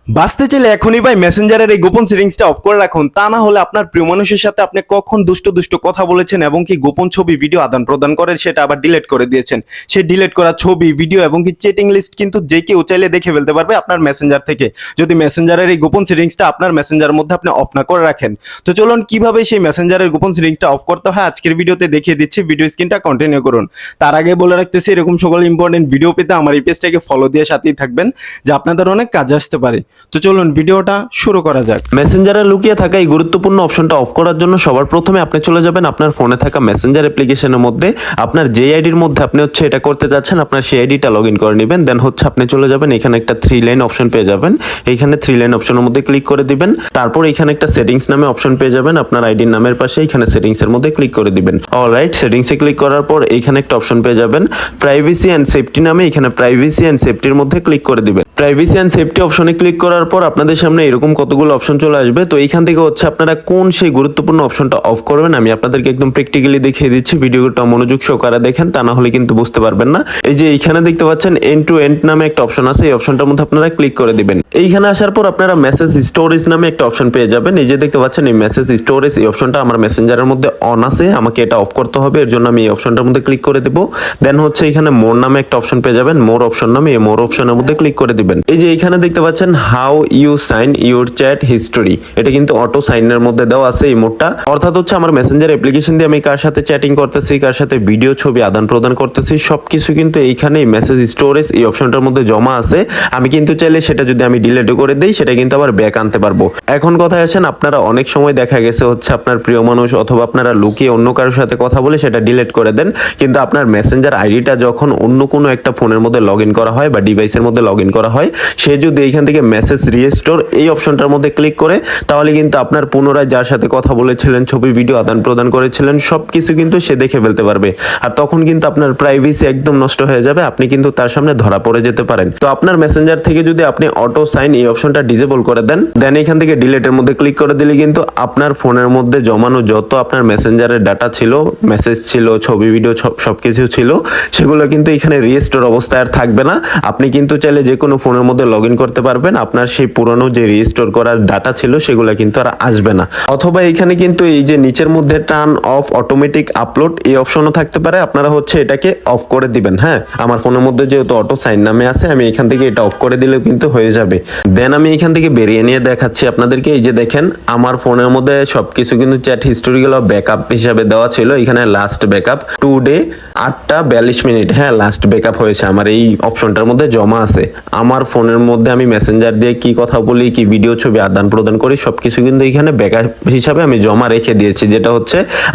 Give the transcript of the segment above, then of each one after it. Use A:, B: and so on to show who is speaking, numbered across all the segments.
A: বাঁচতে চাইলে এখনই ভাই মেসেঞ্জারের এই গোপন সেটিংসটা অফ করে রাখুন, তা না হলে আপনার প্রিয় মানুষের সাথে আপনি কখন দুষ্ট দুষ্ট কথা বলেছেন এবং কি গোপন ছবি ভিডিও আদান প্রদান করেন সেটা আবার ডিলিট করে দিয়েছেন। সেই ডিলিট করা ছবি ভিডিও এবং কি চ্যাটিং লিস্ট কিন্তু যে কেউ চাইলে দেখে ফেলতে পারবে আপনার মেসেঞ্জার থেকে, যদি মেসেঞ্জারের এই গোপন সেটিংসটা আপনার মেসেঞ্জারের মধ্যে আপনি অফ না করে রাখেন। তো চলুন কিভাবে সেই মেসেঞ্জারের গোপন সেটিংসটা অফ করতে হয় আজকের ভিডিওতে দেখিয়ে দিচ্ছি, ভিডিও স্ক্রিনটা কন্টিনিউ করুন। তার আগে বলে রাখতেছি এরকম সকল ইম্পর্টেন্ট ভিডিও পেতে আমার এই পেজটাকে ফলো দিয়ে সাথেই থাকবেন, যা আপনাদের অনেক কাজে আসতে পারে। তো চলুন ভিডিওটা শুরু করা যাক।
B: মেসেঞ্জারে লুকিয়ে থাকা এই গুরুত্বপূর্ণ অপশনটা অফ করার জন্য সবার প্রথমে আপনি চলে যাবেন আপনার ফোনে থাকা মেসেঞ্জার অ্যাপ্লিকেশনের মধ্যে। আপনার যে আইডির মধ্যে আপনি এটা করতে যাচ্ছেন আপনার সেই আইডিটা লগ ইন করে নেবেন। দেন আপনি চলে যাবেন, এখানে একটা 3 লাইন অপশন পেয়ে যাবেন। এইখানে 3 লাইন অপশনের মধ্যে ক্লিক করে দিবেন। তারপর এখানে একটা সেটিংস নামে অপশন পেয়ে যাবেন, আপনার আইডির নামের পাশে এখানে সেটিংস এর মধ্যে ক্লিক করে দিবেন। অলরাইট, সেটিংসে ক্লিক করার পর এখানে একটা অপশন পেয়ে যাবেন প্রাইভেসি এন্ড সেফটি নামে, এখানে প্রাইভেসি এন্ড সেফটির মধ্যে ক্লিক করে দিবেন। প্রাইভেসি এন্ড সেফটি অপশনে ক্লিক করার পর আপনাদের সামনে এরকম কতগুলো অপশন চলে আসবে। তো এইখান থেকে আপনারা কোন সেই গুরুত্বপূর্ণ অপশনটা অফ করবেন আমি আপনাদেরকে একদম প্র্যাকটিক্যালি দেখিয়ে দিচ্ছি। ভিডিওটা মনোযোগ সহকারে দেখেন, তা না হলে কিন্তু বুঝতে পারবেন না। এই যে এইখানে দেখতে পাচ্ছেন এন্ড টু এন্ড নামে একটা অপশন আছে, এই অপশনটার মধ্যে আপনারা ক্লিক করে দিবেন। এইখানে আসার পর আপনারা মেসেজ স্টোরেজ নামে একটা অপশন পেয়ে যাবেন। এই যে দেখতে পাচ্ছেন এই মেসেজ স্টোরেজ, এই অপশনটা আমার মেসেঞ্জারের মধ্যে অন আছে, আমাকে এটা অফ করতে হবে। এর জন্য আমি এই অপশনটার মধ্যে ক্লিক করে দেব। দেন এখানে মোর নামে একটা অপশন পেয়ে যাবেন, মোর অপশন নামে, এই মোর অপশনের মধ্যে ক্লিক করে দিবেন। এই যে এইখানে দেখতে পাচ্ছেন how you sign your chat history, এটা কিন্তু অটো সাইনের মধ্যে দেওয়া আছে এই মোডটা। অর্থাৎ আমার মেসেঞ্জার অ্যাপ্লিকেশন দিয়ে আমি কার সাথে চ্যাটিং করতেছি, কার সাথে ভিডিও ছবি আদান প্রদান করতেছি সবকিছু কিন্তু এইখানে মেসেজ স্টোরেজ এই অপশনটার মধ্যে জমা আছে। আমি কিন্তু চাইলে সেটা যদি আমি ডিলিট করে দেই সেটা কিন্তু আবার ব্যাক আনতে পারবো। এখন কথায় আসেন, আপনারা অনেক সময় দেখা গেছে আপনার প্রিয় মানুষ অথবা আপনারা লুকিয়ে অন্য কারোর সাথে কথা বলে সেটা ডিলিট করে দেন, কিন্তু আপনার মেসেঞ্জার আইডিটা যখন অন্য কোনো একটা ফোনের মধ্যে লগ ইন করা হয় বা ডিভাইসের মধ্যে লগ ইন করা হয়, সে যদি এইখান থেকে মেসেজ রিস্টোর এই অপশনটার মধ্যে ক্লিক করে তাহলে কিন্তু আপনার পুনরায় যার সাথে কথা বলেছিলেন, ছবি ভিডিও আদান প্রদান করেছিলেন সবকিছু কিন্তু সে দেখে ফেলতে পারবে। আর তখন কিন্তু আপনার প্রাইভেসি একদম নষ্ট হয়ে যাবে, আপনি কিন্তু তার সামনে ধরা পড়ে যেতে পারেন। তো আপনার মেসেঞ্জার থেকে যদি আপনি অটো সাইন এই অপশনটা ডিসেবল করে দেন, দেন এখান থেকে ডিলিটের মধ্যে ক্লিক করে দিলে কিন্তু আপনার ফোনের মধ্যে জমানো যত আপনার মেসেঞ্জারের ডাটা ছিল, মেসেজ ছিল, ছবি ভিডিও সবকিছু ছিল, সেগুলো কিন্তু এখানে রিস্টোর অবস্থায় আর থাকবে না। আপনি কিন্তু চাইলে যে কোনো ফোনের মধ্যে লগ ইন করতে পারবেন, আপনার সেই পুরনো যে রিস্টোর করা ডাটা ছিল সেগুলো কিন্তু আর আসবে না। অথবা এখানে কিন্তু এই যে নিচের মধ্যে টার্ন অফ অটোমেটিক আপলোড এই অপশনও থাকতে পারে, আপনারা এটাকে অফ করে দিবেন। হ্যাঁ, আমার ফোনের মধ্যে যেহেতু অটো সাইন নামে আছে, আমি এখান থেকে এটা অফ করে দিলেও কিন্তু হয়ে যাবে। দেন আমি এখান থেকে বেরিয়ে নিয়ে দেখাচ্ছি আপনাদেরকে। এই যে দেখেন আমার ফোনের মধ্যে সবকিছু কিন্তু চ্যাট হিস্টোরিগুলো ব্যাকআপ হিসাবে দেওয়া ছিল। এখানে লাস্ট ব্যাকআপ টুডে 8:42। হ্যাঁ, লাস্ট ব্যাকআপ হয়েছে আমার এই অপশনটার মধ্যে জমা আছে। আমার ফোনের মধ্যে আমি মেসেঞ্জার দিয়ে কি কথা বলি, কি ভিডিও ছবি আদান প্রদান করি সবকিছু কিন্তু এখানে ব্যাকআপ হিসাবে আমি জমা রেখে দিয়েছি, যেটা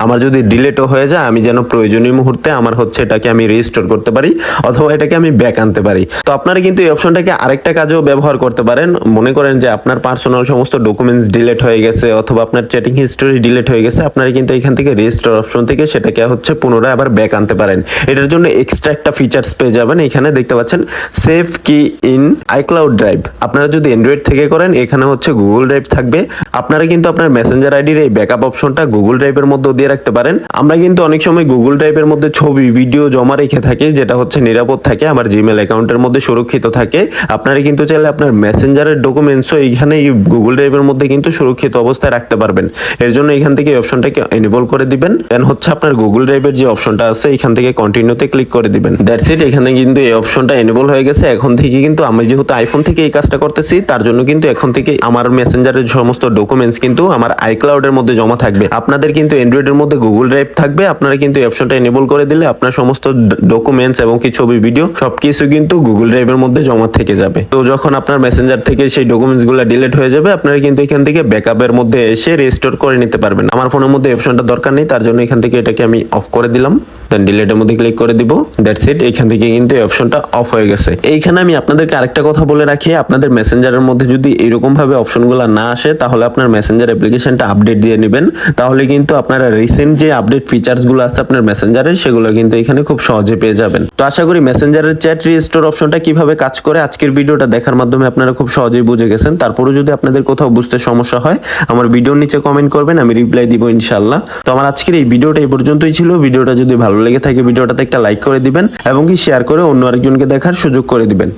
B: আমার যদি ডিলিটও হয়ে যায় আমি যেন প্রয়োজনীয় মুহূর্তে আমার এটাকে আমি রিস্টোর করতে পারি অথবা এটাকে আমি ব্যাক আনতে পারি। তো আপনারা কিন্তু এই অপশনটাকে আরেকটা কাজেও ব্যবহার করতে পারেন। মনে করেন যে আপনার পার্সোনাল সমস্ত ডকুমেন্টস ডিলিট হয়ে গেছে অথবা আপনার চ্যাটিং হিস্টোরি ডিলিট হয়ে গেছে, আপনারা কিন্তু এখান থেকে রিস্টোর অপশন থেকে সেটাকে পুনরায় আবার ব্যাক আনতে পারেন। এটার জন্য এক্সট্রা একটা ফিচার্স পেয়ে যাবেন। এখানে দেখতে পাচ্ছেন সেভ কি ইন আইক্লাউড ড্রাইভ। আপনারা যদি অ্যান্ড্রয়েড থেকে করেন এখানে গুগল ড্রাইভ থাকবে। আপনারা কিন্তু আপনার মেসেঞ্জার আইডির এই ব্যাকআপ অপশনটা গুগল ড্রাইভের মধ্যে দিয়ে রাখতে পারেন। আমরা কিন্তু অনেক সময় গুগল ড্রাইভের মধ্যে ছবি ভিডিও জমা রেখে থাকি, যেটা নিরাপদ থাকে, আমার জিমেল অ্যাকাউন্টের মধ্যে সুরক্ষিত থাকে। আপনারা কিন্তু চাইলে আপনার মেসেঞ্জারের ডকুমেন্টসও এইখানে গুগল ড্রাইভের মধ্যে কিন্তু সুরক্ষিত অবস্থায় রাখতে পারবেন। এর জন্য এখান থেকে এই অপশনটাকে এনেবল করে দিবেন। দেন আপনার গুগল ড্রাইভের যে অপশনটা আছে এখান থেকে কন্টিনিউতে ক্লিক করে দিবেন। দ্যাটস ইট, এখানে কিন্তু এই অপশনটা এনেবল হয়ে গেছে। এখন থেকে কিন্তু আমি যেহেতু আইফোন থেকে এই কাজটা করতেছি, তার জন্য কিন্তু এখন থেকে আমার মেসেঞ্জারের সমস্ত ডকুমেন্টস কিন্তু আমার আইক্লাউডের মধ্যে জমা থাকবে। আপনাদের কিন্তু অ্যান্ড্রয়েডের মধ্যে গুগল ড্রাইভ থাকবে। আপনারা কিন্তু এই অপশনটা এনেবল করে দিলে আপনার সমস্ত ডকুমেন্টস এবং কি ছবি ভিডিও সবকিছু কিন্তু গুগল ড্রাইভের মধ্যে জমা থেকে যাবে। তো যখন আপনার মেসেঞ্জার থেকে সেই ডকুমেন্টস গুলো ডিলিট হয়ে যাবে, আপনারা কিন্তু এখান থেকে ব্যাকআপের মধ্যে এসে রিস্টোর করে নিতে পারবেন। আমার ফোনের মধ্যে এই অপশনটা দরকার নেই, তার জন্য এখান থেকে এটাকে আমি অফ করে দিলাম। দেন ডিলিটের মধ্যে ক্লিক করে দিব। দ্যাটস ইট, এখান থেকে কিন্তু এই অপশনটা অফ হয়ে গেছে। এইখানে আমি আপনাদেরকে আরেকটা কথা বলে রাখি, আপনাদের মেসেঞ্জারের মধ্যে যদি এরকম ভাবে অপশনগুলো না আসে তাহলে আপনার মেসেঞ্জার অ্যাপ্লিকেশনটা আপডেট দিয়ে নেবেন। তাহলে কিন্তু আপনারা রিসেন্ট যে আপডেট ফিচার্স গুলো আছে আপনার মেসেঞ্জারে সেগুলো কিন্তু এখানে খুব সহজে পেয়ে যাবেন। তো আশা করি মেসেঞ্জারের চ্যাট রিস্টোর অপশনটা কিভাবে কাজ করে আজকের ভিডিওটা দেখার মাধ্যমে আপনারা খুব সহজেই বুঝে গেছেন। তারপরে যদি আপনাদের কোথাও বুঝতে সমস্যা হয় আমার ভিডিওর নিচে কমেন্ট করবেন, আমি রিপ্লাই দিব ইনশাআল্লাহ। তো আমার আজকের এই ভিডিওটা এই পর্যন্তই ছিল। ভিডিওটা যদি ভালো লেগে থাকে ভিডিওটাতে একটা লাইক করে দিবেন এবং কি শেয়ার করে অন্য আরেকজনকে দেখার সুযোগ করে দিবেন।